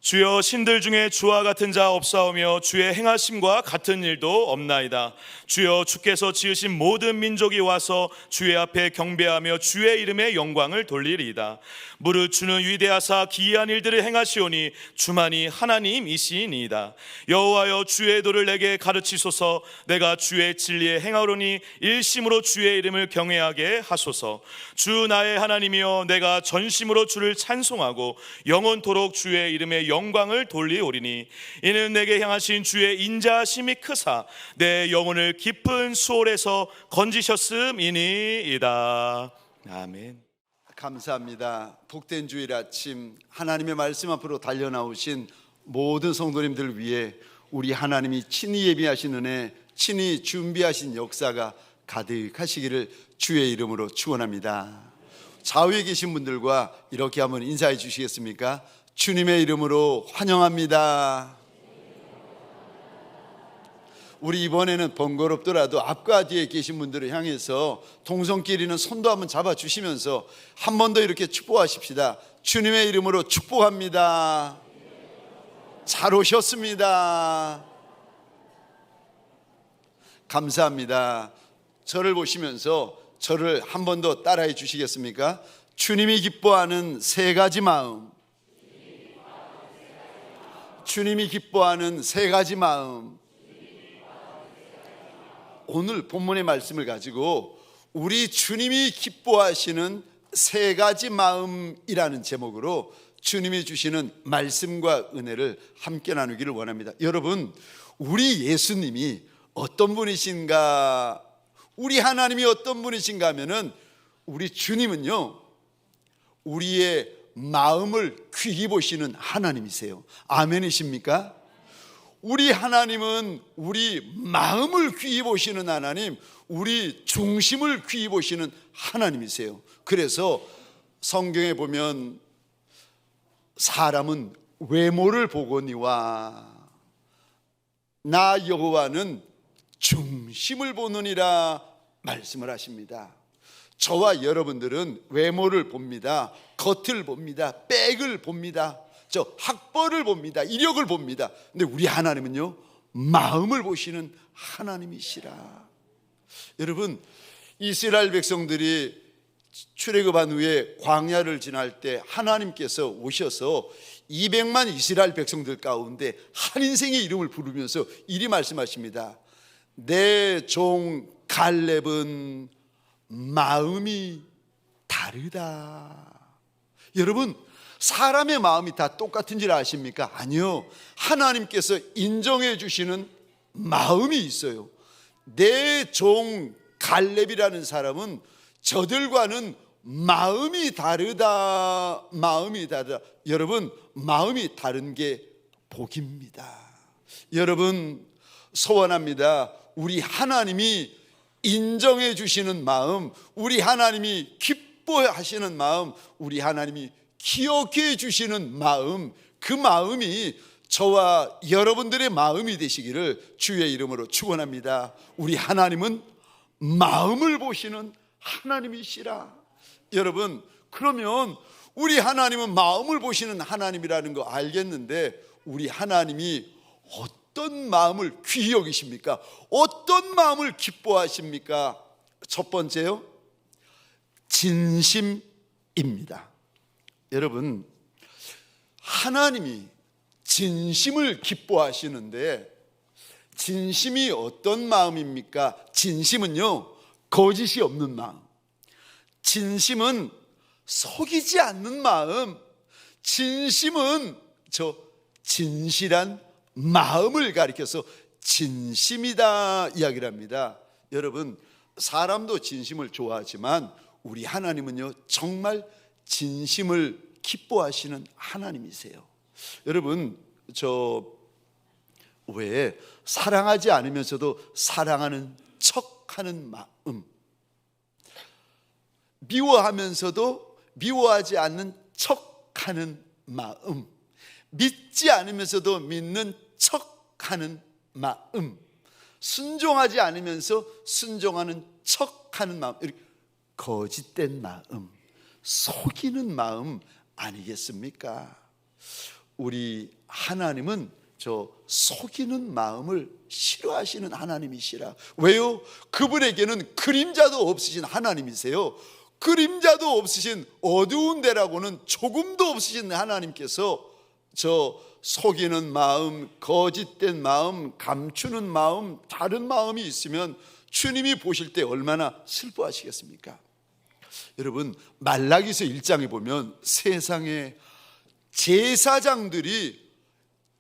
주여, 신들 중에 주와 같은 자 없사오며 주의 행하심과 같은 일도 없나이다. 주여, 주께서 지으신 모든 민족이 와서 주의 앞에 경배하며 주의 이름의 영광을 돌리리이다. 무릇 주는 위대하사 기이한 일들을 행하시오니 주만이 하나님이시니이다. 여호와여, 주의 도를 내게 가르치소서. 내가 주의 진리에 행하오니 일심으로 주의 이름을 경외하게 하소서. 주 나의 하나님이여, 내가 전심으로 주를 찬송하고 영원토록 주의 이름의 영광을 돌리오리니 이는 내게 향하신 주의 인자하심이 크사 내 영혼을 깊은 수월에서 건지셨음이니이다. 아멘. 감사합니다. 복된 주일 아침 하나님의 말씀 앞으로 달려나오신 모든 성도님들 위해 우리 하나님이 친히 예비하신 은혜, 친히 준비하신 역사가 가득하시기를 주의 이름으로 축원합니다. 좌우에 계신 분들과 이렇게 한번 인사해 주시겠습니까? 주님의 이름으로 환영합니다. 우리 이번에는 번거롭더라도 앞과 뒤에 계신 분들을 향해서 동성끼리는 손도 한번 잡아주시면서 한 번 더 이렇게 축복하십시다. 주님의 이름으로 축복합니다. 잘 오셨습니다. 감사합니다. 저를 보시면서 저를 한 번 더 따라해 주시겠습니까? 주님이 기뻐하는 세 가지 마음. 주님이 기뻐하는 세 가지 마음. 오늘 본문의 말씀을 가지고 우리 주님이 기뻐하시는 세 가지 마음이라는 제목으로 주님이 주시는 말씀과 은혜를 함께 나누기를 원합니다. 여러분, 우리 예수님이 어떤 분이신가, 우리 하나님이 어떤 분이신가 하면은 우리 주님은요, 우리의 마음을 귀히 보시는 하나님이세요. 아멘이십니까? 우리 하나님은 우리 마음을 귀히 보시는 하나님, 우리 중심을 귀히 보시는 하나님이세요. 그래서 성경에 보면 사람은 외모를 보거니와 나 여호와는 중심을 보느니라 말씀을 하십니다. 저와 여러분들은 외모를 봅니다. 겉을 봅니다. 백을 봅니다. 저 학벌을 봅니다. 이력을 봅니다. 근데 우리 하나님은요, 마음을 보시는 하나님이시라. 여러분, 이스라엘 백성들이 출애굽한 후에 광야를 지날 때 하나님께서 오셔서 200만 이스라엘 백성들 가운데 한 인생의 이름을 부르면서 이리 말씀하십니다. 내 종 갈렙은 마음이 다르다. 여러분, 사람의 마음이 다 똑같은 줄 아십니까? 아니요. 하나님께서 인정해 주시는 마음이 있어요. 내 종 갈렙이라는 사람은 저들과는 마음이 다르다. 마음이 다르다. 여러분, 마음이 다른 게 복입니다. 여러분, 소원합니다. 우리 하나님이 인정해 주시는 마음, 우리 하나님이 기뻐하시는 마음, 우리 하나님이 기억해 주시는 마음, 그 마음이 저와 여러분들의 마음이 되시기를 주의 이름으로 축원합니다. 우리 하나님은 마음을 보시는 하나님이시라. 여러분, 그러면 우리 하나님은 마음을 보시는 하나님이라는 거 알겠는데 우리 하나님이 어떤 마음을 귀히 여기십니까? 어떤 마음을 기뻐하십니까? 첫 번째요, 진심입니다. 여러분, 하나님이 진심을 기뻐하시는데 진심이 어떤 마음입니까? 진심은요, 거짓이 없는 마음. 진심은 속이지 않는 마음. 진심은 저 진실한 마음을 가리켜서 진심이다 이야기를 합니다. 여러분, 사람도 진심을 좋아하지만 우리 하나님은요, 정말 진심을 기뻐하시는 하나님이세요. 여러분, 저 왜 사랑하지 않으면서도 사랑하는 척하는 마음, 미워하면서도 미워하지 않는 척하는 마음, 믿지 않으면서도 믿는 척하는 마음, 순종하지 않으면서 순종하는 척하는 마음, 이렇게 거짓된 마음, 속이는 마음 아니겠습니까? 우리 하나님은 저 속이는 마음을 싫어하시는 하나님이시라. 왜요? 그분에게는 그림자도 없으신 하나님이세요. 그림자도 없으신 어두운 데라고는 조금도 없으신 하나님께서 저 속이는 마음, 거짓된 마음, 감추는 마음, 다른 마음이 있으면 주님이 보실 때 얼마나 슬퍼하시겠습니까? 여러분, 말라기서 1장에 보면 세상에 제사장들이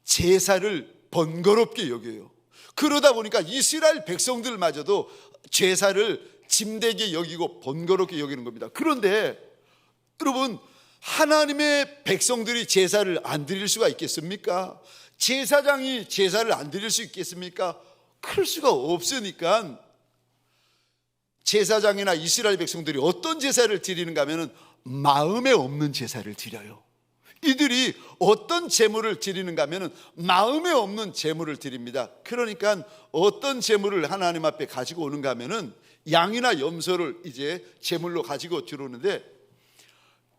제사를 번거롭게 여겨요. 그러다 보니까 이스라엘 백성들마저도 제사를 짐되게 여기고 번거롭게 여기는 겁니다. 그런데 여러분, 하나님의 백성들이 제사를 안 드릴 수가 있겠습니까? 제사장이 제사를 안 드릴 수 있겠습니까? 그럴 수가 없으니까 제사장이나 이스라엘 백성들이 어떤 제사를 드리는가 하면 마음에 없는 제사를 드려요. 이들이 어떤 제물을 드리는가 하면 마음에 없는 제물을 드립니다. 그러니까 어떤 제물을 하나님 앞에 가지고 오는가 하면 양이나 염소를 이제 제물로 가지고 들어오는데,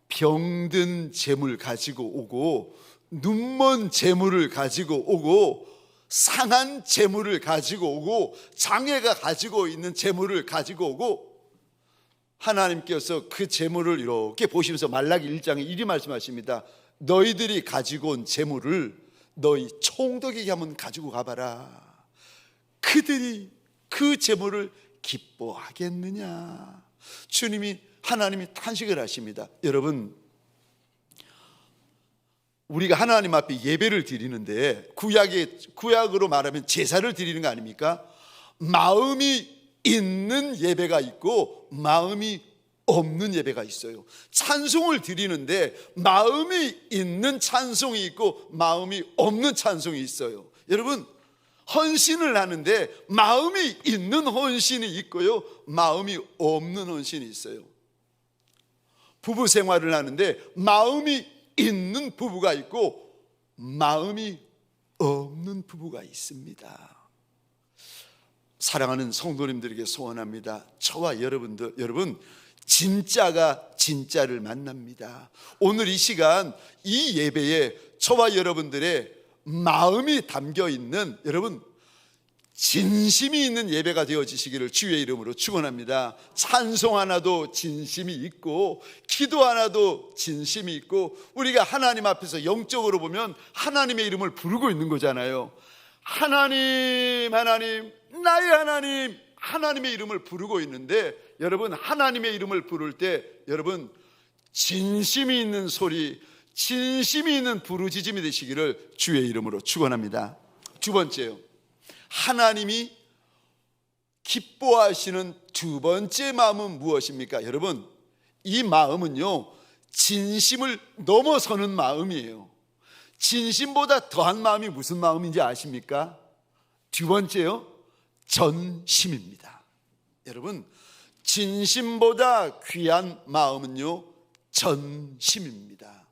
병든 제물 가지고 오고, 눈먼 제물을 가지고 오고, 상한 제물을 가지고 오고, 장애가 가지고 있는 제물을 가지고 오고, 하나님께서 그 제물을 이렇게 보시면서 말라기 1장에 이리 말씀하십니다. 너희들이 가지고 온 제물을 너희 총독에게 한번 가지고 가봐라. 그들이 그 제물을 기뻐하겠느냐. 하나님이 탄식을 하십니다. 여러분, 우리가 하나님 앞에 예배를 드리는데 구약으로 말하면 제사를 드리는 거 아닙니까? 마음이 있는 예배가 있고 마음이 없는 예배가 있어요. 찬송을 드리는데 마음이 있는 찬송이 있고 마음이 없는 찬송이 있어요. 여러분, 헌신을 하는데 마음이 있는 헌신이 있고요, 마음이 없는 헌신이 있어요. 부부 생활을 하는데 마음이 있는 부부가 있고 마음이 없는 부부가 있습니다. 사랑하는 성도님들에게 소원합니다. 저와 여러분, 진짜가 진짜를 만납니다. 오늘 이 시간 이 예배에 저와 여러분들의 마음이 담겨 있는, 여러분, 진심이 있는 예배가 되어지시기를 주의 이름으로 축원합니다. 찬송 하나도 진심이 있고 기도 하나도 진심이 있고, 우리가 하나님 앞에서 영적으로 보면 하나님의 이름을 부르고 있는 거잖아요. 하나님, 하나님, 나의 하나님, 하나님의 이름을 부르고 있는데, 여러분, 하나님의 이름을 부를 때 여러분 진심이 있는 소리, 진심이 있는 부르짖음이 되시기를 주의 이름으로 축원합니다. 두 번째요, 하나님이 기뻐하시는 두 번째 마음은 무엇입니까? 여러분, 이 마음은요, 진심을 넘어서는 마음이에요. 진심보다 더한 마음이 무슨 마음인지 아십니까? 두 번째요, 전심입니다. 여러분, 진심보다 귀한 마음은요, 전심입니다.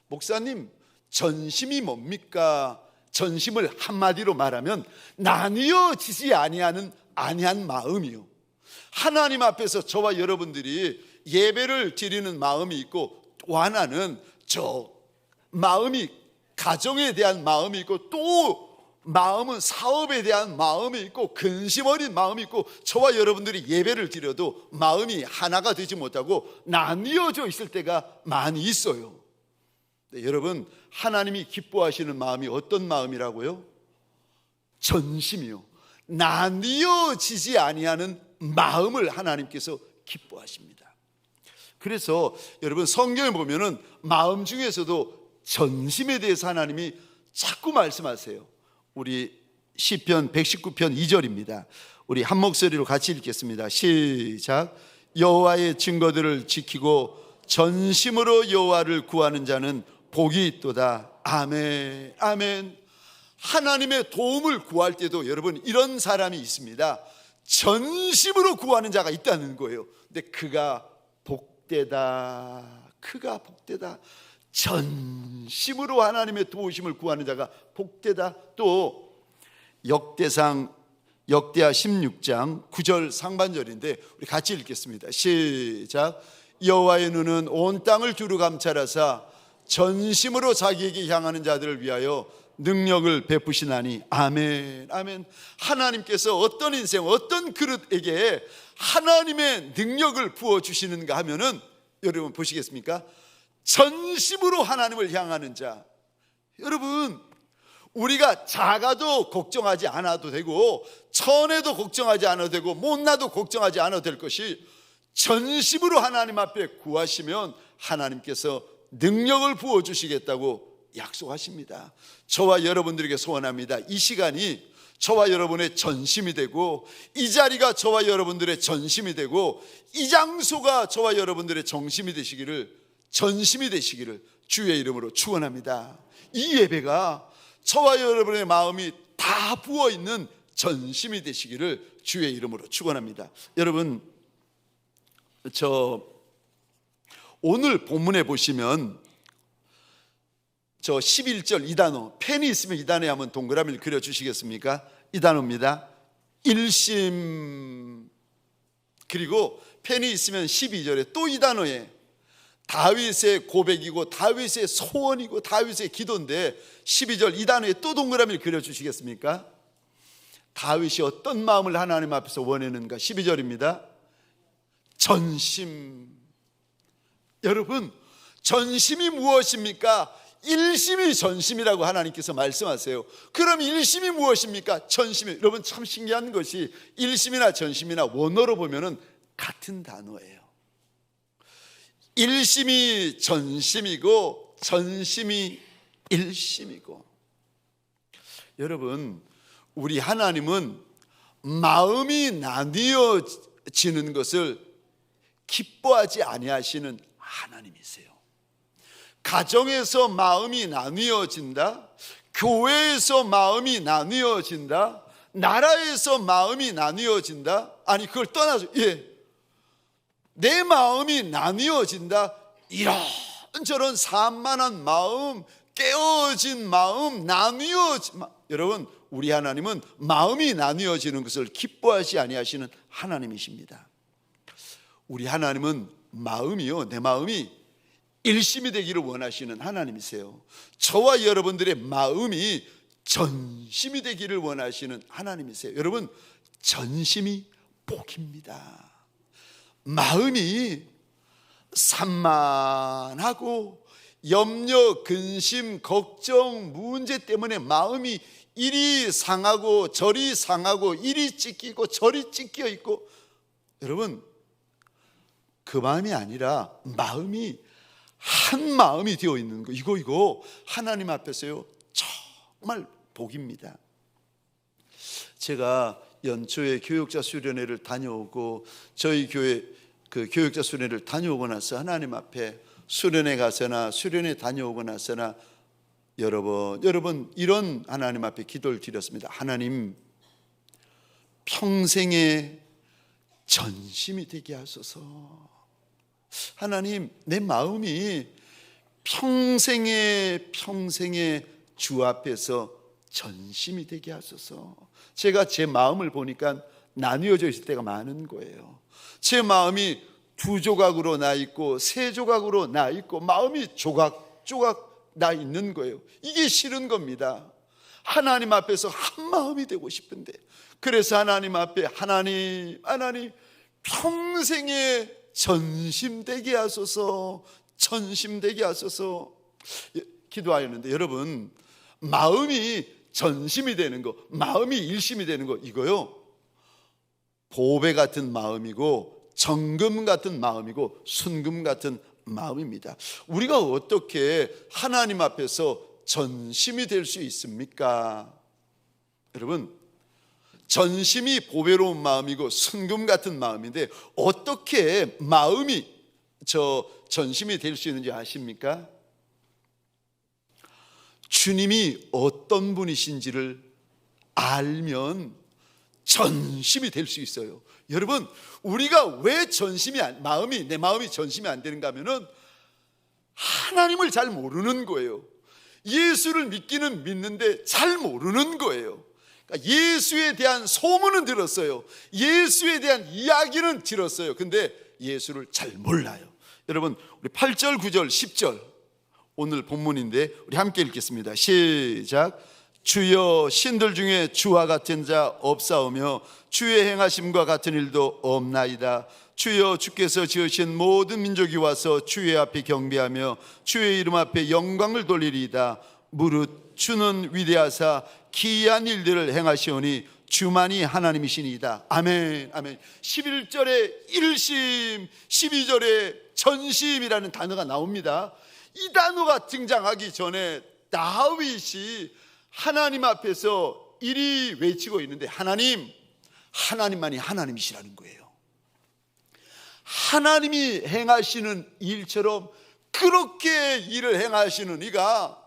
목사님, 전심이 뭡니까? 전심을 한마디로 말하면 나뉘어지지 아니한 마음이요. 하나님 앞에서 저와 여러분들이 예배를 드리는 마음이 있고, 또 하나는 저 마음이 가정에 대한 마음이 있고, 또 마음은 사업에 대한 마음이 있고, 근심 어린 마음이 있고, 저와 여러분들이 예배를 드려도 마음이 하나가 되지 못하고 나뉘어져 있을 때가 많이 있어요. 네, 여러분, 하나님이 기뻐하시는 마음이 어떤 마음이라고요? 전심이요. 나뉘어지지 아니하는 마음을 하나님께서 기뻐하십니다. 그래서 여러분, 성경에 보면은 마음 중에서도 전심에 대해서 하나님이 자꾸 말씀하세요. 우리 시편 119편 2절입니다. 우리 한 목소리로 같이 읽겠습니다. 시작. 여호와의 증거들을 지키고 전심으로 여호와를 구하는 자는 복이 있도다. 아멘, 아멘. 하나님의 도움을 구할 때도 여러분, 이런 사람이 있습니다. 전심으로 구하는 자가 있다는 거예요. 근데 그가 복되다, 그가 복되다. 전심으로 하나님의 도우심을 구하는 자가 복되다. 또 역대하 16장 9절 상반절인데 우리 같이 읽겠습니다. 시작. 여호와의 눈은 온 땅을 두루 감찰하사 전심으로 자기에게 향하는 자들을 위하여 능력을 베푸시나니. 아멘, 아멘. 하나님께서 어떤 인생, 어떤 그릇에게 하나님의 능력을 부어주시는가 하면은, 여러분 보시겠습니까? 전심으로 하나님을 향하는 자. 여러분, 우리가 작아도 걱정하지 않아도 되고, 천해도 걱정하지 않아도 되고, 못나도 걱정하지 않아도 될 것이, 전심으로 하나님 앞에 구하시면 하나님께서 능력을 부어주시겠다고 약속하십니다. 저와 여러분들에게 소원합니다. 이 시간이 저와 여러분의 전심이 되고, 이 자리가 저와 여러분들의 전심이 되고, 이 장소가 저와 여러분들의 정심이 되시기를, 전심이 되시기를 주의 이름으로 축원합니다. 이 예배가 저와 여러분의 마음이 다 부어있는 전심이 되시기를 주의 이름으로 축원합니다. 여러분, 오늘 본문에 보시면 저 11절 이 단어, 펜이 있으면 이 단어에 한번 동그라미를 그려주시겠습니까? 이 단어입니다. 일심. 그리고 펜이 있으면 12절에 또 이 단어에 다윗의 고백이고 다윗의 소원이고 다윗의 기도인데, 12절 이 단어에 또 동그라미를 그려주시겠습니까? 다윗이 어떤 마음을 하나님 앞에서 원했는가? 12절입니다. 전심. 여러분, 전심이 무엇입니까? 일심이 전심이라고 하나님께서 말씀하세요. 그럼 일심이 무엇입니까? 전심이. 여러분, 참 신기한 것이 일심이나 전심이나 원어로 보면은 같은 단어예요. 일심이 전심이고 전심이 일심이고. 여러분, 우리 하나님은 마음이 나뉘어지는 것을 기뻐하지 아니하시는 하나님이세요. 가정에서 마음이 나뉘어진다, 교회에서 마음이 나뉘어진다, 나라에서 마음이 나뉘어진다, 아니 그걸 떠나서 내 마음이 나뉘어진다, 이런저런 산만한 마음, 깨어진 마음, 나뉘어진 여러분, 우리 하나님은 마음이 나뉘어지는 것을 기뻐하지 아니하시는 하나님이십니다. 우리 하나님은 마음이요, 내 마음이 일심이 되기를 원하시는 하나님이세요. 저와 여러분들의 마음이 전심이 되기를 원하시는 하나님이세요. 여러분, 전심이 복입니다. 마음이 산만하고 염려, 근심, 걱정, 문제 때문에 마음이 이리 상하고 저리 상하고 이리 찢기고 저리 찢겨 있고, 여러분, 그 마음이 아니라 마음이 한 마음이 되어 있는 거, 이거 하나님 앞에서요 정말 복입니다. 제가 연초에 교육자 수련회를 다녀오고, 저희 교회 그 교육자 수련회를 다녀오고 나서 하나님 앞에 수련회 가서나 수련회 다녀오고 나서나 여러 번 이런 하나님 앞에 기도를 드렸습니다. 하나님, 평생의 전심이 되게 하소서. 하나님, 내 마음이 평생의 주 앞에서 전심이 되게 하소서. 제가 제 마음을 보니까 나뉘어져 있을 때가 많은 거예요. 제 마음이 두 조각으로 나 있고 세 조각으로 나 있고 마음이 조각조각 나 있는 거예요. 이게 싫은 겁니다. 하나님 앞에서 한 마음이 되고 싶은데, 그래서 하나님 앞에 하나님 평생의 전심되게 하소서, 전심되게 하소서 기도하였는데, 여러분, 마음이 전심이 되는 거, 마음이 일심이 되는 거, 이거요 보배 같은 마음이고 정금 같은 마음이고 순금 같은 마음입니다. 우리가 어떻게 하나님 앞에서 전심이 될 수 있습니까? 여러분, 전심이 보배로운 마음이고 순금 같은 마음인데, 어떻게 마음이 전심이 될 수 있는지 아십니까? 주님이 어떤 분이신지를 알면 전심이 될 수 있어요. 여러분, 우리가 왜 내 마음이 전심이 안 되는가 하면은 하나님을 잘 모르는 거예요. 예수를 믿는데 잘 모르는 거예요. 그러니까 예수에 대한 소문은 들었어요. 예수에 대한 이야기는 들었어요. 근데 예수를 잘 몰라요. 여러분, 우리 8절, 9절, 10절 오늘 본문인데 우리 함께 읽겠습니다. 시작. 주여, 신들 중에 주와 같은 자 없사오며 주의 행하심과 같은 일도 없나이다. 주여, 주께서 지으신 모든 민족이 와서 주의 앞에 경배하며 주의 이름 앞에 영광을 돌리리이다. 무릇 주는 위대하사 기이한 일들을 행하시오니 주만이 하나님이시니이다. 아멘, 아멘. 11절에 일심, 12절에 전심이라는 단어가 나옵니다. 이 단어가 등장하기 전에 다윗이 하나님 앞에서 이리 외치고 있는데, 하나님만이 하나님이시라는 거예요. 하나님이 행하시는 일처럼 그렇게 일을 행하시는 이가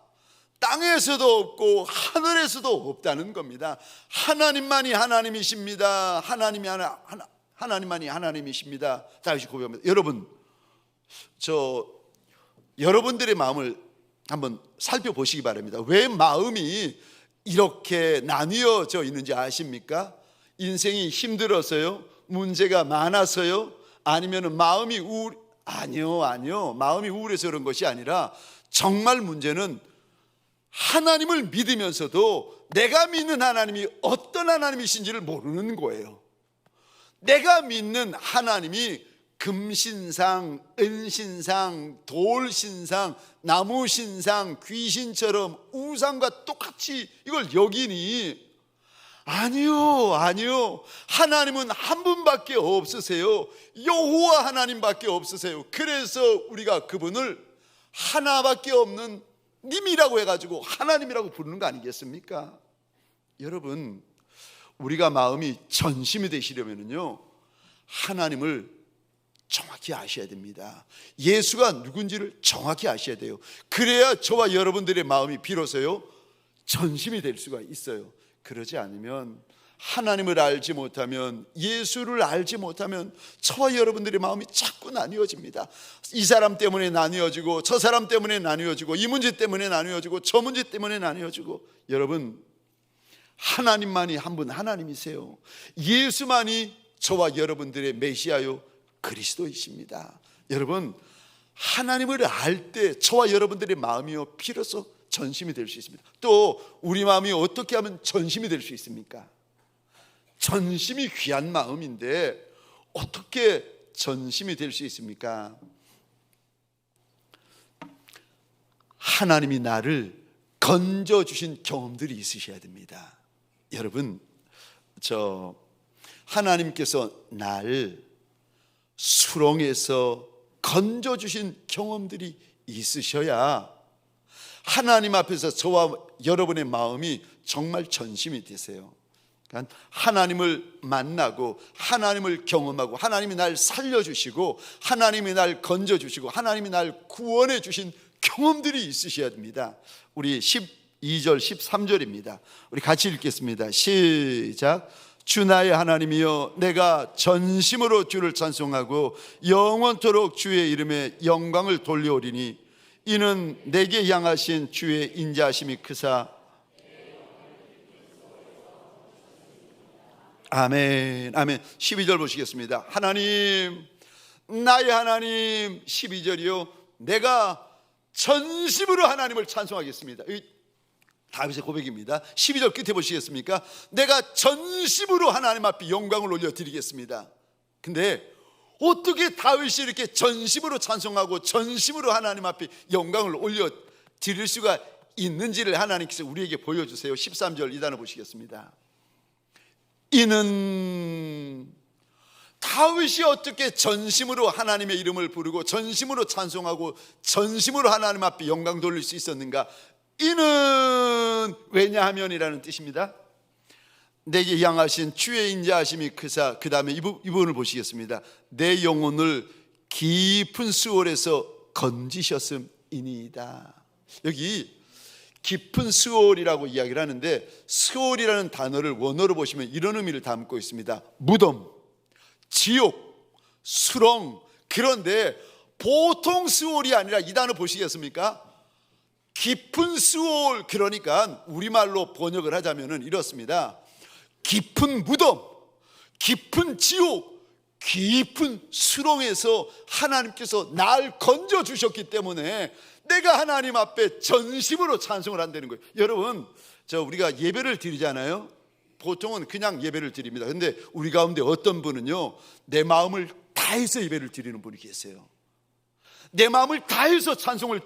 땅에서도 없고 하늘에서도 없다는 겁니다. 하나님만이 하나님이십니다. 하나님만이 하나님이십니다. 다윗이 고백합니다. 여러분, 여러분들의 마음을 한번 살펴보시기 바랍니다. 왜 마음이 이렇게 나뉘어져 있는지 아십니까? 인생이 힘들어서요? 문제가 많아서요? 아니면 마음이 아니요. 마음이 우울해서 그런 것이 아니라 정말 문제는 하나님을 믿으면서도 내가 믿는 하나님이 어떤 하나님이신지를 모르는 거예요. 내가 믿는 하나님이 금신상, 은신상, 돌신상, 나무신상, 귀신처럼 우상과 똑같이 이걸 여기니, 아니요. 하나님은 한 분밖에 없으세요. 여호와 하나님밖에 없으세요. 그래서 우리가 그분을 하나밖에 없는 님이라고 해가지고 하나님이라고 부르는 거 아니겠습니까? 여러분, 우리가 마음이 전심이 되시려면요, 하나님을 정확히 아셔야 됩니다. 예수가 누군지를 정확히 아셔야 돼요. 그래야 저와 여러분들의 마음이 비로소요 전심이 될 수가 있어요. 그러지 않으면, 하나님을 알지 못하면, 예수를 알지 못하면 저와 여러분들의 마음이 자꾸 나뉘어집니다. 이 사람 때문에 나뉘어지고, 저 사람 때문에 나뉘어지고, 이 문제 때문에 나뉘어지고, 저 문제 때문에 나뉘어지고. 여러분, 하나님만이 한 분 하나님이세요. 예수만이 저와 여러분들의 메시아요 그리스도이십니다. 여러분, 하나님을 알 때 저와 여러분들의 마음이요 비로소 전심이 될 수 있습니다. 또 우리 마음이 어떻게 하면 전심이 될 수 있습니까? 전심이 귀한 마음인데 어떻게 전심이 될 수 있습니까? 하나님이 나를 건져주신 경험들이 있으셔야 됩니다. 여러분, 하나님께서 날 수렁에서 건져주신 경험들이 있으셔야 하나님 앞에서 저와 여러분의 마음이 정말 전심이 되세요. 그러니까 하나님을 만나고, 하나님을 경험하고, 하나님이 날 살려주시고, 하나님이 날 건져주시고, 하나님이 날 구원해 주신 경험들이 있으셔야 됩니다. 우리 12절 13절입니다 우리 같이 읽겠습니다. 시작. 주 나의 하나님이여, 내가 전심으로 주를 찬송하고 영원토록 주의 이름에 영광을 돌려오리니, 이는 내게 향하신 주의 인자하심이 크사. 아멘, 아멘. 12절 보시겠습니다. 하나님, 나의 하나님. 12절이요, 내가 전심으로 하나님을 찬송하겠습니다. 다윗의 고백입니다. 12절 끝에 보시겠습니까? 내가 전심으로 하나님 앞에 영광을 올려드리겠습니다. 근데 어떻게 다윗이 이렇게 전심으로 찬송하고 전심으로 하나님 앞에 영광을 올려드릴 수가 있는지를 하나님께서 우리에게 보여주세요. 13절 이 단어 보시겠습니다. 이는, 다윗이 어떻게 전심으로 하나님의 이름을 부르고 전심으로 찬송하고 전심으로 하나님 앞에 영광 돌릴 수 있었는가? 이는 왜냐하면이라는 뜻입니다. 내게 향하신 주의 인자하심이 크사. 그 다음에 이 부분을 보시겠습니다. 내 영혼을 깊은 수월에서 건지셨음이니이다. 여기 깊은 수월이라고 이야기를 하는데, 수월이라는 단어를 원어로 보시면 이런 의미를 담고 있습니다. 무덤, 지옥, 수렁. 그런데 보통 수월이 아니라 이 단어 보시겠습니까? 깊은 수월. 그러니까 우리말로 번역을 하자면 이렇습니다. 깊은 무덤, 깊은 지옥, 깊은 수렁에서 하나님께서 날 건져주셨기 때문에 내가 하나님 앞에 전심으로 찬송을 한다는 거예요. 여러분, 우리가 예배를 드리잖아요. 보통은 그냥 예배를 드립니다. 근데 우리 가운데 어떤 분은요, 내 마음을 다해서 예배를 드리는 분이 계세요. 내 마음을 다해서 찬송을,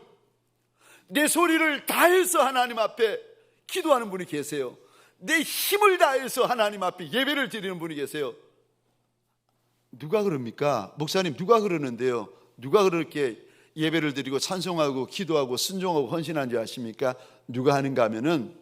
내 소리를 다해서 하나님 앞에 기도하는 분이 계세요. 내 힘을 다해서 하나님 앞에 예배를 드리는 분이 계세요. 누가 그럽니까? 목사님, 누가 그러는데요? 누가 그렇게 예배를 드리고 찬송하고 기도하고 순종하고 헌신한 줄 아십니까? 누가 하는가 하면은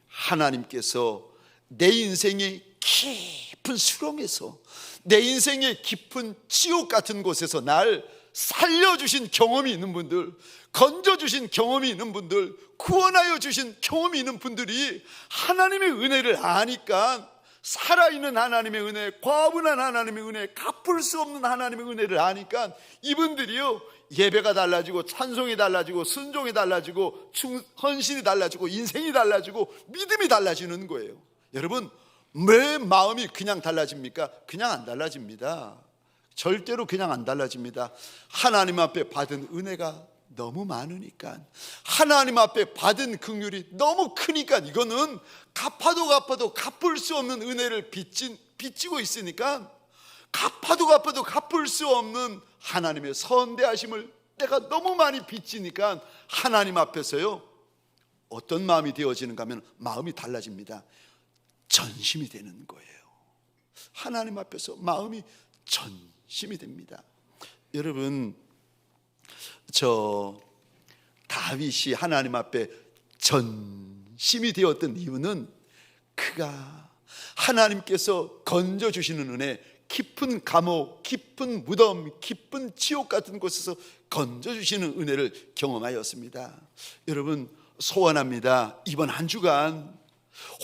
하나님께서 내 인생의 깊은 수렁에서, 내 인생의 깊은 지옥 같은 곳에서 날 살려주신 경험이 있는 분들, 건져주신 경험이 있는 분들, 구원하여 주신 경험이 있는 분들이 하나님의 은혜를 아니까, 살아있는 하나님의 은혜, 과분한 하나님의 은혜, 갚을 수 없는 하나님의 은혜를 아니까 이분들이요, 예배가 달라지고 찬송이 달라지고 순종이 달라지고 헌신이 달라지고 인생이 달라지고 믿음이 달라지는 거예요. 여러분, 왜 마음이 그냥 달라집니까? 그냥 안 달라집니다. 절대로 그냥 안 달라집니다. 하나님 앞에 받은 은혜가 너무 많으니까, 하나님 앞에 받은 긍휼이 너무 크니까, 이거는 갚아도 갚을 수 없는 은혜를 빚지고 있으니까, 갚아도 갚을 수 없는 하나님의 선대하심을 내가 너무 많이 빚지니까 하나님 앞에서요, 어떤 마음이 되어지는가 하면 마음이 달라집니다. 전심이 되는 거예요. 하나님 앞에서 마음이 전심이 됩니다. 여러분, 다윗이 하나님 앞에 전심이 되었던 이유는 그가 하나님께서 건져주시는 은혜, 깊은 감옥, 깊은 무덤, 깊은 지옥 같은 곳에서 건져주시는 은혜를 경험하였습니다. 여러분, 소원합니다. 이번 한 주간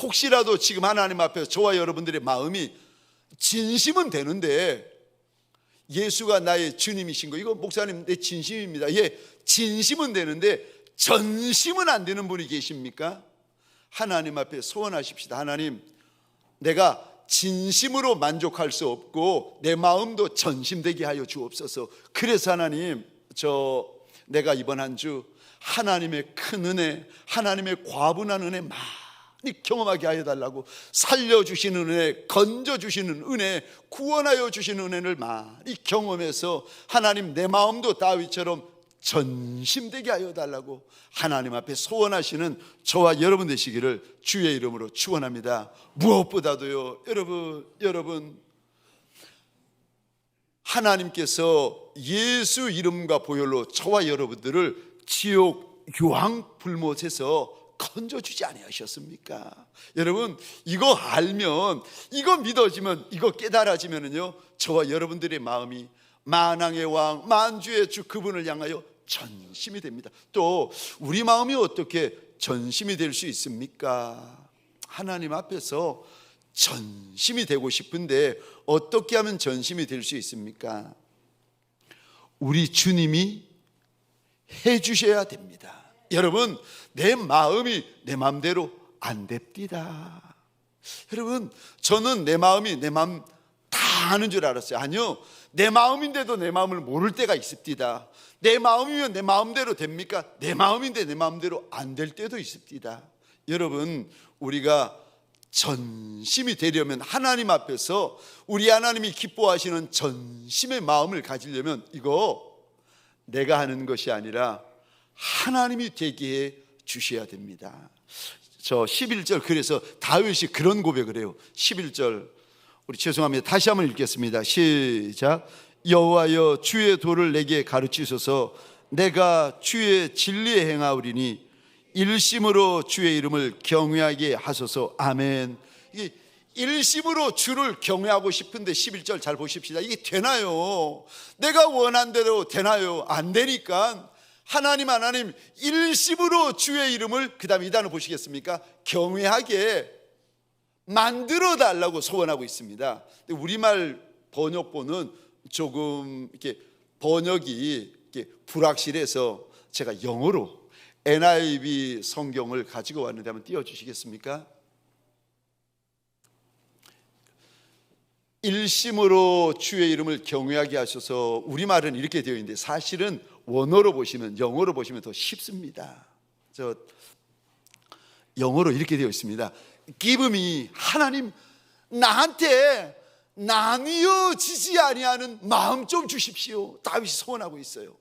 혹시라도 지금 하나님 앞에서 저와 여러분들의 마음이 진심은 되는데, 예수가 나의 주님이신 거, 이거 목사님 내 진심입니다. 예, 진심은 되는데 전심은 안 되는 분이 계십니까? 하나님 앞에 소원하십시다. 하나님, 내가 진심으로 만족할 수 없고 내 마음도 전심되게 하여 주옵소서. 그래서 하나님, 내가 이번 한 주 하나님의 큰 은혜, 하나님의 과분한 은혜 많이 경험하게 하여 달라고, 살려주시는 은혜, 건져주시는 은혜, 구원하여 주시는 은혜를 많이 경험해서 하나님, 내 마음도 다윗처럼 전심되게 하여 달라고 하나님 앞에 소원하시는 저와 여러분 되시기를 주의 이름으로 축원합니다. 무엇보다도요, 여러분, 하나님께서 예수 이름과 보혈로 저와 여러분들을 지옥 유황 불못에서 건져주지 아니하셨습니까? 여러분, 이거 알면, 이거 믿어지면, 이거 깨달아지면은요, 저와 여러분들의 마음이 만왕의 왕, 만주의 주 그분을 향하여 전심이 됩니다. 또 우리 마음이 어떻게 전심이 될 수 있습니까? 하나님 앞에서 전심이 되고 싶은데 어떻게 하면 전심이 될 수 있습니까? 우리 주님이 해주셔야 됩니다. 여러분, 내 마음이 내 마음대로 안 됩니다. 여러분, 저는 내 마음이 내 마음 다 아는 줄 알았어요. 아니요, 내 마음인데도 내 마음을 모를 때가 있습니다. 내 마음이면 내 마음대로 됩니까? 내 마음인데 내 마음대로 안 될 때도 있습니다. 여러분, 우리가 전심이 되려면, 하나님 앞에서 우리 하나님이 기뻐하시는 전심의 마음을 가지려면 이거 내가 하는 것이 아니라 하나님이 되게 해 주셔야 됩니다. 11절, 그래서 다윗이 그런 고백을 해요. 11절, 우리 죄송합니다, 다시 한번 읽겠습니다. 시작. 여호와여, 주의 도를 내게 가르치소서. 내가 주의 진리에 행하오리니 일심으로 주의 이름을 경외하게 하소서. 아멘. 이게 일심으로 주를 경외하고 싶은데 11절 잘 보십시다. 이게 되나요? 내가 원한 대로 되나요? 안 되니까 하나님 일심으로 주의 이름을, 그 다음에 이 단어 보시겠습니까? 경외하게 만들어 달라고 소원하고 있습니다. 근데 우리말 번역본은 조금 이렇게 번역이 이렇게 불확실해서 제가 영어로 NIV 성경을 가지고 왔는데 한번 띄워주시겠습니까? 일심으로 주의 이름을 경외하게 하셔서, 우리말은 이렇게 되어 있는데 사실은 원어로 보시면, 영어로 보시면 더 쉽습니다. 저 영어로 이렇게 되어 있습니다. Give me, 하나님 나한테 나뉘어지지 아니하는 마음 좀 주십시오. 다윗이 소원하고 있어요.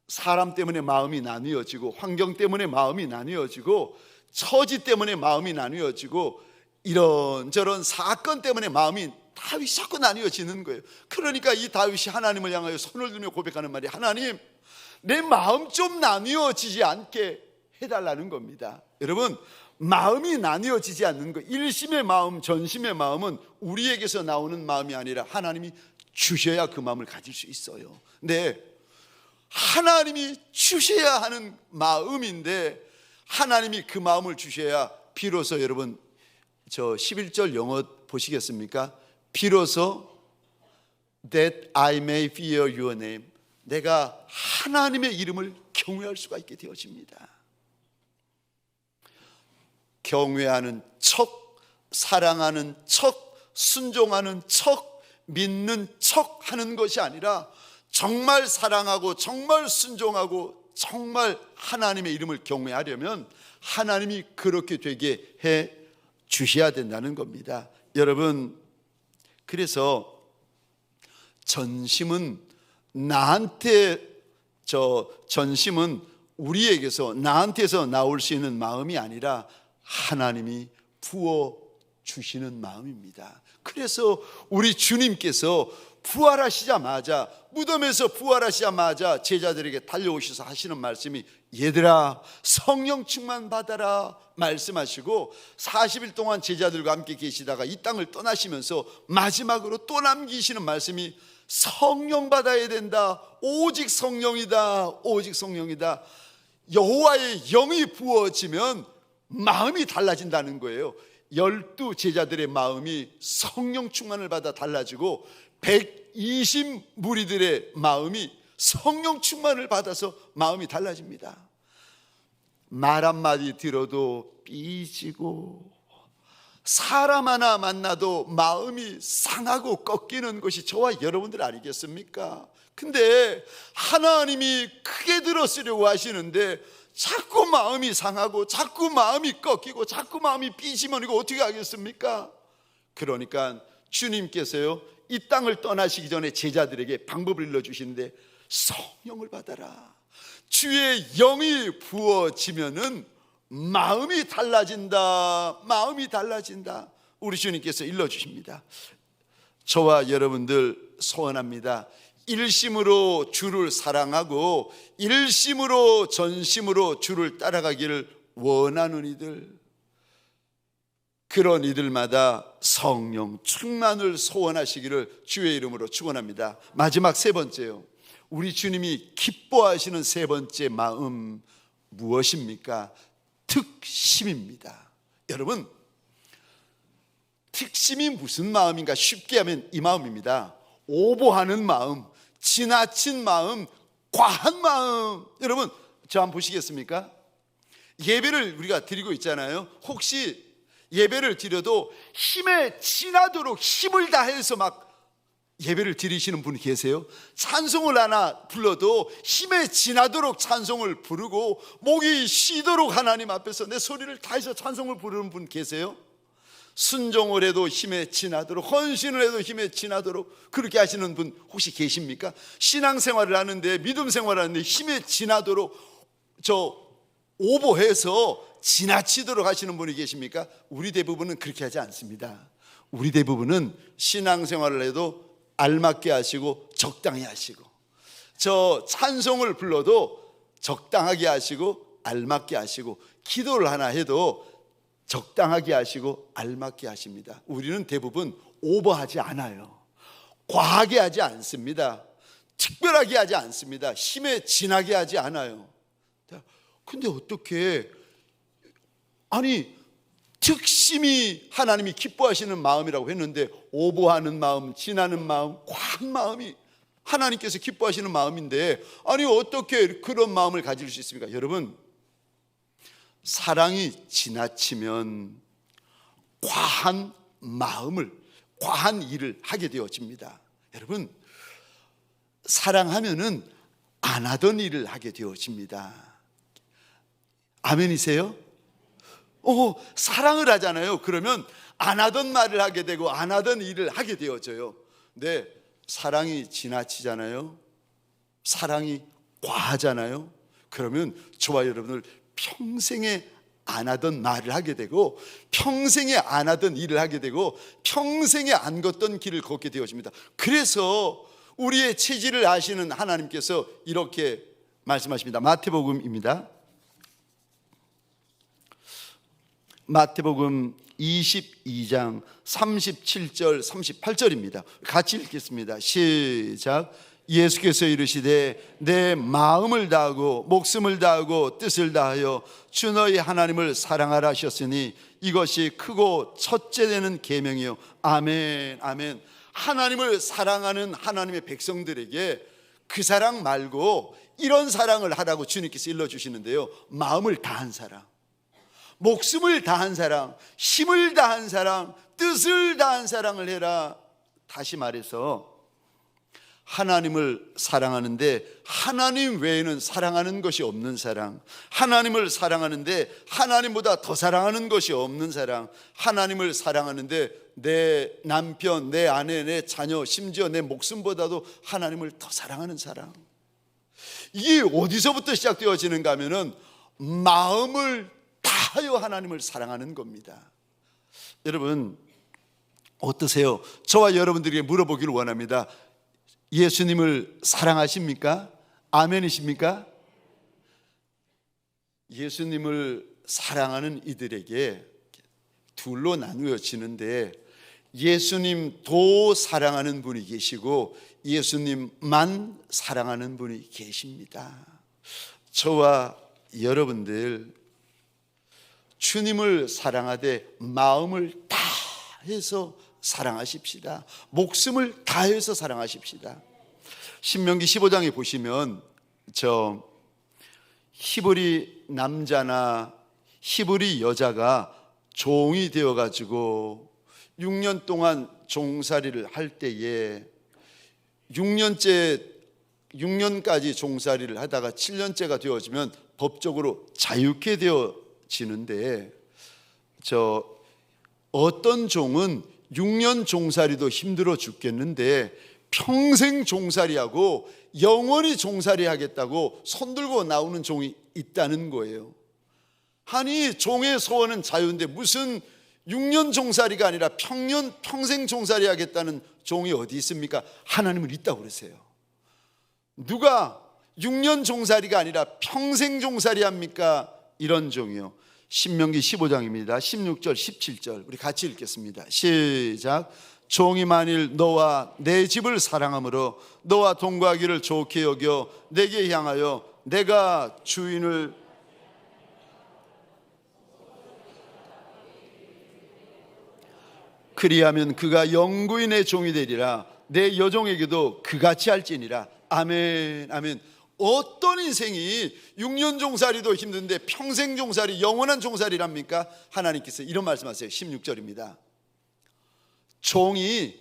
사람 때문에 마음이 나뉘어지고, 환경 때문에 마음이 나뉘어지고, 처지 때문에 마음이 나뉘어지고, 이런저런 사건 때문에 마음이 다윗이 자꾸 나뉘어지는 거예요. 그러니까 이 다윗이 하나님을 향하여 손을 들며 고백하는 말이, 하나님 내 마음 좀 나뉘어지지 않게 해달라는 겁니다. 여러분, 마음이 나뉘어지지 않는 것, 일심의 마음, 전심의 마음은 우리에게서 나오는 마음이 아니라 하나님이 주셔야 그 마음을 가질 수 있어요. 근데 하나님이 주셔야 하는 마음인데, 하나님이 그 마음을 주셔야 비로소, 여러분 저 11절 영어 보시겠습니까? 비로소 that I may fear your name, 내가 하나님의 이름을 경외할 수가 있게 되어집니다. 경외하는 척, 사랑하는 척, 순종하는 척, 믿는 척 하는 것이 아니라 정말 사랑하고 정말 순종하고 정말 하나님의 이름을 경외하려면 하나님이 그렇게 되게 해 주셔야 된다는 겁니다. 여러분, 그래서 전심은 전심은 우리에게서, 나한테서 나올 수 있는 마음이 아니라 하나님이 부어 주시는 마음입니다. 그래서 우리 주님께서 부활하시자마자, 무덤에서 부활하시자마자 제자들에게 달려오셔서 하시는 말씀이, 얘들아 성령 충만 받아라 말씀하시고, 40일 동안 제자들과 함께 계시다가 이 땅을 떠나시면서 마지막으로 또 남기시는 말씀이, 성령 받아야 된다. 오직 성령이다. 오직 성령이다. 여호와의 영이 부어지면 마음이 달라진다는 거예요. 12 제자들의 마음이 성령 충만을 받아 달라지고, 120 무리들의 마음이 성령 충만을 받아서 마음이 달라집니다. 말 한마디 들어도 삐지고, 사람 하나 만나도 마음이 상하고 꺾이는 것이 저와 여러분들 아니겠습니까? 근데 하나님이 크게 들었으려고 하시는데 자꾸 마음이 상하고 자꾸 마음이 꺾이고 자꾸 마음이 삐지면 이거 어떻게 하겠습니까? 그러니까 주님께서요, 이 땅을 떠나시기 전에 제자들에게 방법을 일러주시는데, 성령을 받아라. 주의 영이 부어지면은 마음이 달라진다. 마음이 달라진다. 우리 주님께서 일러주십니다. 저와 여러분들 소원합니다. 일심으로 주를 사랑하고 일심으로 전심으로 주를 따라가기를 원하는 이들, 그런 이들마다 성령 충만을 소원하시기를 주의 이름으로 축원합니다. 마지막 세 번째요, 우리 주님이 기뻐하시는 세 번째 마음 무엇입니까? 특심입니다. 여러분, 특심이 무슨 마음인가? 쉽게 하면 이 마음입니다. 오버하는 마음, 지나친 마음, 과한 마음. 여러분, 저 한번 보시겠습니까? 예배를 우리가 드리고 있잖아요. 혹시 예배를 드려도 힘에 지나도록 힘을 다해서 막 예배를 드리시는 분이 계세요? 찬송을 하나 불러도 힘에 지나도록 찬송을 부르고 목이 쉬도록 하나님 앞에서 내 소리를 다해서 찬송을 부르는 분 계세요? 순종을 해도 힘에 지나도록, 헌신을 해도 힘에 지나도록 그렇게 하시는 분 혹시 계십니까? 신앙생활을 하는데, 믿음 생활을 하는데 힘에 지나도록 오버해서 지나치도록 하시는 분이 계십니까? 우리 대부분은 그렇게 하지 않습니다. 우리 대부분은 신앙생활을 해도 알맞게 하시고 적당히 하시고, 저 찬송을 불러도 적당하게 하시고 알맞게 하시고, 기도를 하나 해도 적당하게 하시고 알맞게 하십니다. 우리는 대부분 오버하지 않아요. 과하게 하지 않습니다. 특별하게 하지 않습니다. 힘에 지나게 하지 않아요. 근데 어떻게, 아니 특심이 하나님이 기뻐하시는 마음이라고 했는데 오버하는 마음, 지나는 마음, 과한 마음이 하나님께서 기뻐하시는 마음인데, 아니 어떻게 그런 마음을 가질 수 있습니까? 여러분, 사랑이 지나치면 과한 마음을, 과한 일을 하게 되어집니다. 여러분, 사랑하면은 안 하던 일을 하게 되어집니다. 아멘이세요? 사랑을 하잖아요. 그러면 안 하던 말을 하게 되고 안 하던 일을 하게 되어져요. 근데 사랑이 지나치잖아요. 사랑이 과하잖아요. 그러면 저와 여러분을 평생에 안 하던 말을 하게 되고 평생에 안 하던 일을 하게 되고 평생에 안 걷던 길을 걷게 되어집니다. 그래서 우리의 체질을 아시는 하나님께서 이렇게 말씀하십니다. 마태복음입니다. 마태복음 22장 37절 38절입니다. 같이 읽겠습니다. 시작. 예수께서 이르시되 내 마음을 다하고 목숨을 다하고 뜻을 다하여 주 너희 하나님을 사랑하라 하셨으니 이것이 크고 첫째 되는 계명이요. 아멘. 아멘. 하나님을 사랑하는 하나님의 백성들에게 그 사랑 말고 이런 사랑을 하라고 주님께서 일러주시는데요. 마음을 다한 사랑, 목숨을 다한 사랑, 힘을 다한 사랑, 뜻을 다한 사랑을 해라. 다시 말해서 하나님을 사랑하는데 하나님 외에는 사랑하는 것이 없는 사랑, 하나님을 사랑하는데 하나님보다 더 사랑하는 것이 없는 사랑, 하나님을 사랑하는데 내 남편, 내 아내, 내 자녀, 심지어 내 목숨보다도 하나님을 더 사랑하는 사랑. 이게 어디서부터 시작되어지는가 하면은 마음을 다하여 하나님을 사랑하는 겁니다. 여러분 어떠세요? 저와 여러분들에게 물어보기를 원합니다. 예수님을 사랑하십니까? 아멘이십니까? 예수님을 사랑하는 이들에게 둘로 나누어지는데 예수님도 사랑하는 분이 계시고 예수님만 사랑하는 분이 계십니다. 저와 여러분들 주님을 사랑하되 마음을 다해서 사랑하십시다. 목숨을 다해서 사랑하십시다. 신명기 15장에 보시면 저 히브리 남자나 히브리 여자가 종이 되어가지고 6년 동안 종살이를 할 때에 6년까지 종살이를 하다가 7년째가 되어지면 법적으로 자유케 되어지는데 어떤 종은 6년 종살이도 힘들어 죽겠는데 평생 종살이하고 영원히 종살이 하겠다고 손들고 나오는 종이 있다는 거예요. 아니 종의 소원은 자유인데 무슨 6년 종살이가 아니라 평생 종살이 하겠다는 종이 어디 있습니까? 하나님은 있다고 그러세요. 누가 6년 종살이가 아니라 평생 종살이 합니까? 이런 종이요. 신명기 15장입니다. 16절 17절 우리 같이 읽겠습니다. 시작. 종이 만일 너와 내 집을 사랑함으로 너와 동거하기를 좋게 여겨 내게 향하여 내가 주인을 그리하면 그가 영구히 내 종이 되리라. 내 여종에게도 그같이 할지니라. 아멘. 아멘. 어떤 인생이 6년 종살이도 힘든데 평생 종살이 영원한 종살이랍니까? 하나님께서 이런 말씀하세요. 16절입니다. 종이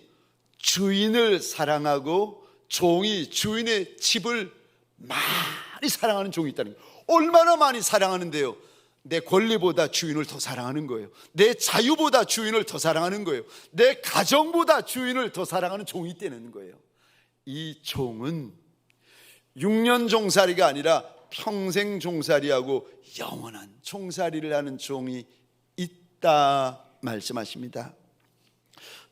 주인을 사랑하고 종이 주인의 집을 많이 사랑하는 종이 있다는 거예요. 얼마나 많이 사랑하는데요? 내 권리보다 주인을 더 사랑하는 거예요. 내 자유보다 주인을 더 사랑하는 거예요. 내 가정보다 주인을 더 사랑하는 종이 있다는 거예요. 이 종은 6년 종살이가 아니라 평생 종살이하고 영원한 종살이를 하는 종이 있다 말씀하십니다.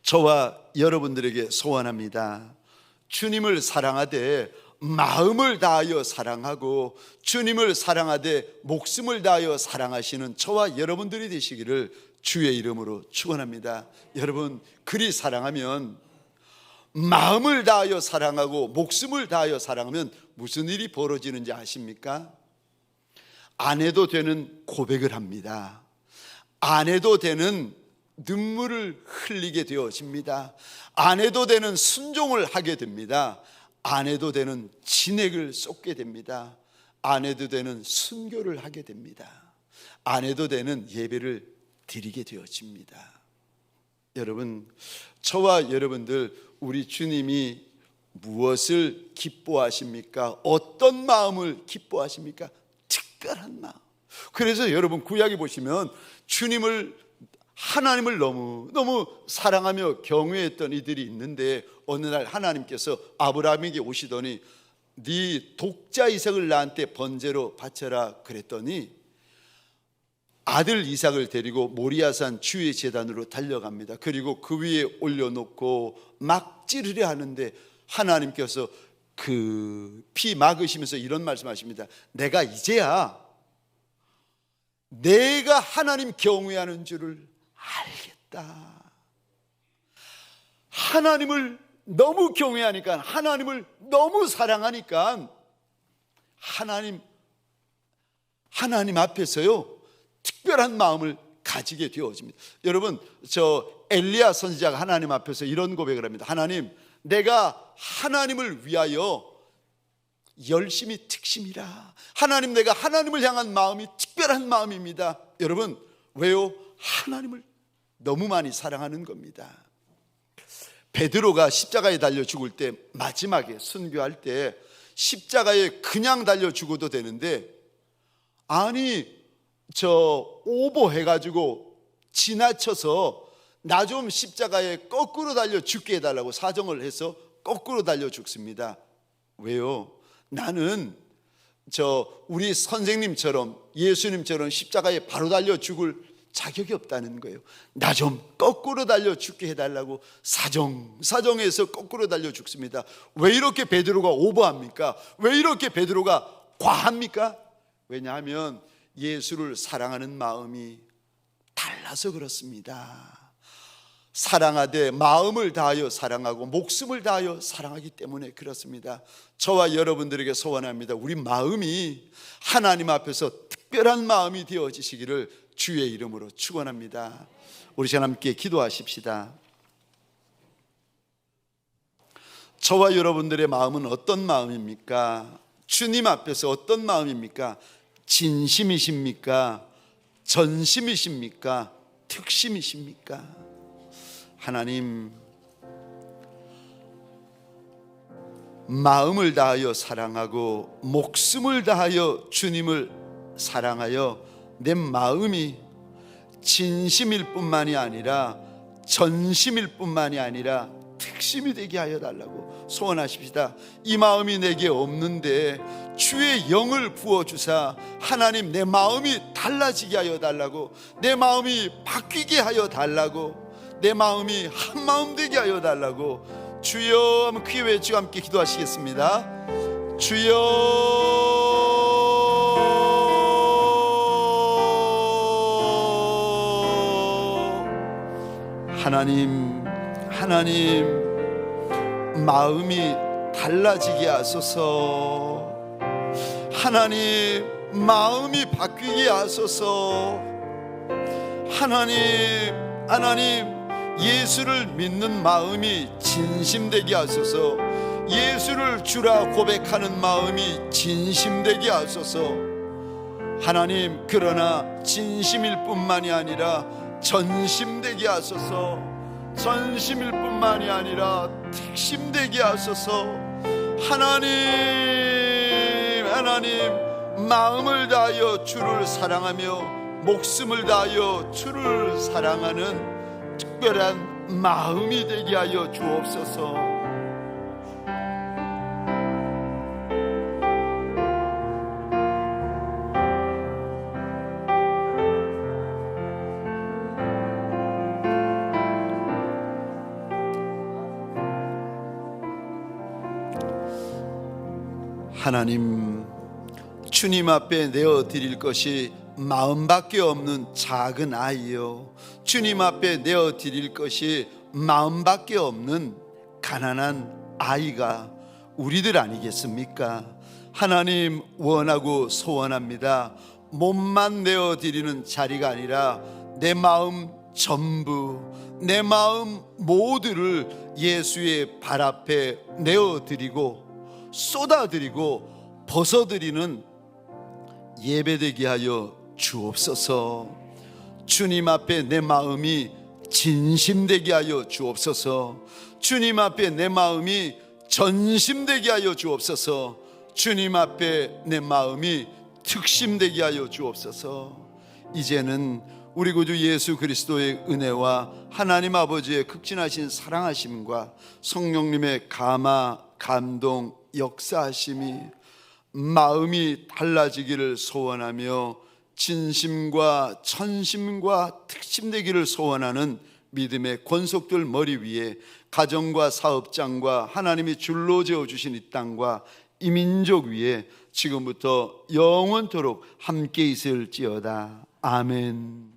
저와 여러분들에게 소원합니다. 주님을 사랑하되 마음을 다하여 사랑하고 주님을 사랑하되 목숨을 다하여 사랑하시는 저와 여러분들이 되시기를 주의 이름으로 축원합니다. 여러분 그리 사랑하면 마음을 다하여 사랑하고 목숨을 다하여 사랑하면 무슨 일이 벌어지는지 아십니까? 안 해도 되는 고백을 합니다. 안 해도 되는 눈물을 흘리게 되어집니다. 안 해도 되는 순종을 하게 됩니다. 안 해도 되는 진액을 쏟게 됩니다. 안 해도 되는 순교를 하게 됩니다. 안 해도 되는 예배를 드리게 되어집니다. 여러분 저와 여러분들 우리 주님이 무엇을 기뻐하십니까? 어떤 마음을 기뻐하십니까? 특별한 마음. 그래서 여러분 구약에 보시면 하나님을 너무 사랑하며 경외했던 이들이 있는데 어느 날 하나님께서 아브라함에게 오시더니 네 독자 이삭을 나한테 번제로 바쳐라 그랬더니 아들 이삭을 데리고 모리아산 주의 제단으로 달려갑니다. 그리고 그 위에 올려놓고 막 찌르려 하는데 하나님께서 그 피 막으시면서 이런 말씀하십니다. 내가 이제야 내가 하나님 경외하는 줄을 알겠다. 하나님을 너무 경외하니까, 하나님을 너무 사랑하니까 하나님 앞에서요 특별한 마음을 가지게 되어집니다. 여러분, 저 엘리야 선지자가 하나님 앞에서 이런 고백을 합니다. 하나님, 내가 하나님을 위하여 열심히 특심이라. 하나님, 내가 하나님을 향한 마음이 특별한 마음입니다. 여러분, 왜요? 하나님을 너무 많이 사랑하는 겁니다. 베드로가 십자가에 달려 죽을 때, 마지막에 순교할 때 십자가에 그냥 달려 죽어도 되는데, 아니 오버해가지고 지나쳐서 나 좀 십자가에 거꾸로 달려 죽게 해달라고 사정을 해서 거꾸로 달려 죽습니다. 왜요? 나는 우리 선생님처럼, 예수님처럼 십자가에 바로 달려 죽을 자격이 없다는 거예요. 나 좀 거꾸로 달려 죽게 해달라고 사정해서 거꾸로 달려 죽습니다. 왜 이렇게 베드로가 오버합니까? 왜 이렇게 베드로가 과합니까? 왜냐하면 예수를 사랑하는 마음이 달라서 그렇습니다. 사랑하되 마음을 다하여 사랑하고 목숨을 다하여 사랑하기 때문에 그렇습니다. 저와 여러분들에게 소원합니다. 우리 마음이 하나님 앞에서 특별한 마음이 되어지시기를 주의 이름으로 축원합니다. 우리 시간 함께 기도하십시다. 저와 여러분들의 마음은 어떤 마음입니까? 주님 앞에서 어떤 마음입니까? 진심이십니까? 전심이십니까? 특심이십니까? 하나님, 마음을 다하여 사랑하고 목숨을 다하여 주님을 사랑하여 내 마음이 진심일 뿐만이 아니라 전심일 뿐만이 아니라 특심이 되게 하여 달라고 소원하십시다. 이 마음이 내게 없는데 주의 영을 부어주사 하나님, 내 마음이 달라지게 하여 달라고, 내 마음이 바뀌게 하여 달라고, 내 마음이 한 마음 되게 하여 달라고 주여 한번 크게 외치고 함께 기도하시겠습니다. 주여, 하나님 마음이 달라지게 하소서. 하나님, 마음이 바뀌게 하소서. 하나님, 예수를 믿는 마음이 진심되게 하소서. 예수를 주라 고백하는 마음이 진심되게 하소서. 하나님, 그러나 진심일 뿐만이 아니라 전심되게 하소서. 전심일 뿐만이 아니라 특심되게 하소서. 하나님, 마음을 다하여 주를 사랑하며 목숨을 다하여 주를 사랑하는 특별한 마음이 되게 하여 주옵소서. 하나님, 주님 앞에 내어드릴 것이 마음밖에 없는 작은 아이요, 주님 앞에 내어드릴 것이 마음밖에 없는 가난한 아이가 우리들 아니겠습니까? 하나님, 원하고 소원합니다. 몸만 내어드리는 자리가 아니라 내 마음 전부, 내 마음 모두를 예수의 발 앞에 내어드리고 쏟아드리고 벗어드리는 예배되게 하여 주옵소서. 주님 앞에 내 마음이 진심되게 하여 주옵소서. 주님 앞에 내 마음이 전심되게 하여 주옵소서. 주님 앞에 내 마음이 특심되게 하여 주옵소서. 이제는 우리 구주 예수 그리스도의 은혜와 하나님 아버지의 극진하신 사랑하심과 성령님의 감화, 감동, 역사하심이 마음이 달라지기를 소원하며 진심과 천심과 특심되기를 소원하는 믿음의 권속들 머리 위에 가정과 사업장과 하나님이 줄로 재어주신 이 땅과 이 민족 위에 지금부터 영원토록 함께 있을지어다. 아멘.